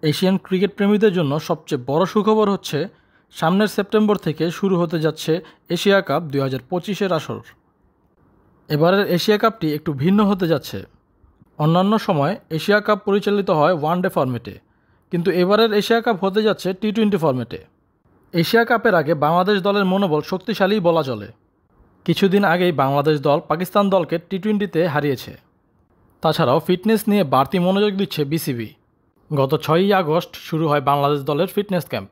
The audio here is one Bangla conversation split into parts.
এশিয়ান ক্রিকেট প্রেমীদের জন্য সবচেয়ে বড় সুখবর হচ্ছে সামনের সেপ্টেম্বর থেকে শুরু হতে যাচ্ছে এশিয়া কাপ 2025-এর আসর। এবারের এশিয়া কাপটি একটু ভিন্ন হতে যাচ্ছে। অন্যান্য সময় এশিয়া কাপ পরিচালিত হয় ওয়ানডে ফরম্যাটে, কিন্তু এবারের এশিয়া কাপ হতে যাচ্ছে টি-20 ফরম্যাটে। এশিয়া কাপের আগে বাংলাদেশ দলের মনোবল শক্তিশালী বলা চলে। কিছুদিন আগেই বাংলাদেশ দল পাকিস্তান দলকে টি-20-তে হারিয়েছে। তাছাড়াও ফিটনেস নিয়ে বাড়তি মনোযোগ দিচ্ছে বিসিবি। গত 6ই আগস্ট শুরু হয় বাংলাদেশ দলের ফিটনেস ক্যাম্প।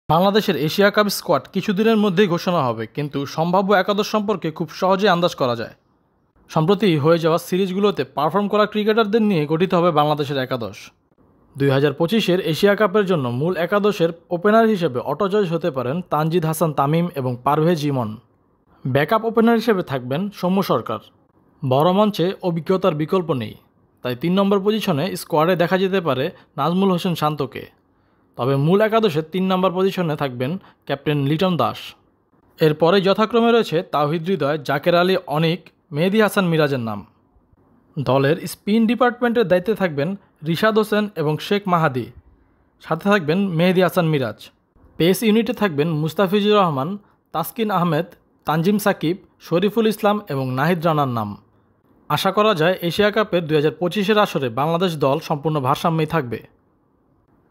বাংলাদেশের এশিয়া কাপ স্কোয়াড কিছুদিনের মধ্যেই ঘোষণা হবে, কিন্তু সম্ভাব্য একাদশ সম্পর্কে খুব সহজেই আন্দাজ করা যায়। সম্প্রতি হয়ে যাওয়া সিরিজগুলোতে পারফর্ম করা ক্রিকেটারদের নিয়ে গঠিত হবে বাংলাদেশের একাদশ। 2025-এর এশিয়া কাপের জন্য মূল একাদশের ওপেনার হিসেবে অটোচয়েস হতে পারেন তানজিদ হাসান তামিম এবং পারভেজ ইমন। ব্যাকআপ ওপেনার হিসেবে থাকবেন সৌম্য সরকার। বড় মঞ্চে অভিজ্ঞতার বিকল্প নেই, তাই 3 নম্বর পজিশনে স্কোয়াডে দেখা যেতে পারে নাজমুল হোসেন শান্তকে। তবে মূল একাদশে 3 নম্বর পজিশনে থাকবেন ক্যাপ্টেন লিটন দাস। এরপরে যথাক্রমে রয়েছে তাওহিদ হৃদয়, জাকের আলী অনিক, মেহেদী হাসান মিরাজের নাম। দলের স্পিন ডিপার্টমেন্টের দায়িত্বে থাকবেন রিশাদ হোসেন এবং শেখ মাহাদি, সাথে থাকবেন মেহেদী হাসান মিরাজ। পেস ইউনিটে থাকবেন মুস্তাফিজুর রহমান, তাসকিন আহমেদ, তানজিম সাকিব, শরীফুল ইসলাম এবং নাহিদ রানার নাম। আশা করা যায় এশিয়া কাপের 2025-এর আসরে বাংলাদেশ দল সম্পূর্ণ ভারসাম্যেই থাকবে।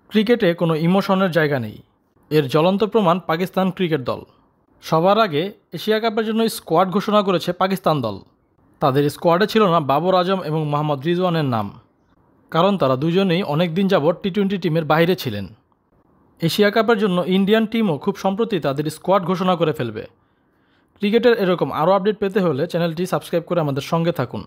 ক্রিকেটে কোনো ইমোশনের জায়গা নেই, এর জ্বলন্ত প্রমাণ পাকিস্তান ক্রিকেট দল। সবার আগে এশিয়া কাপের জন্য স্কোয়াড ঘোষণা করেছে পাকিস্তান দল। তাদের স্কোয়াডে ছিল না বাবর আজম এবং মোহাম্মদ রিজওয়ানের নাম, কারণ তারা দুজনেই অনেক দিন যাবৎ টি-20 টিমের বাইরে ছিলেন। এশিয়া কাপের জন্য ইন্ডিয়ান টিমও খুব সম্প্রতি তাদের স্কোয়াড ঘোষণা করে ফেলবে। ক্রিকেটের এরকম আরও আপডেট পেতে হলে চ্যানেলটি সাবস্ক্রাইব করে আমাদের সঙ্গে থাকুন।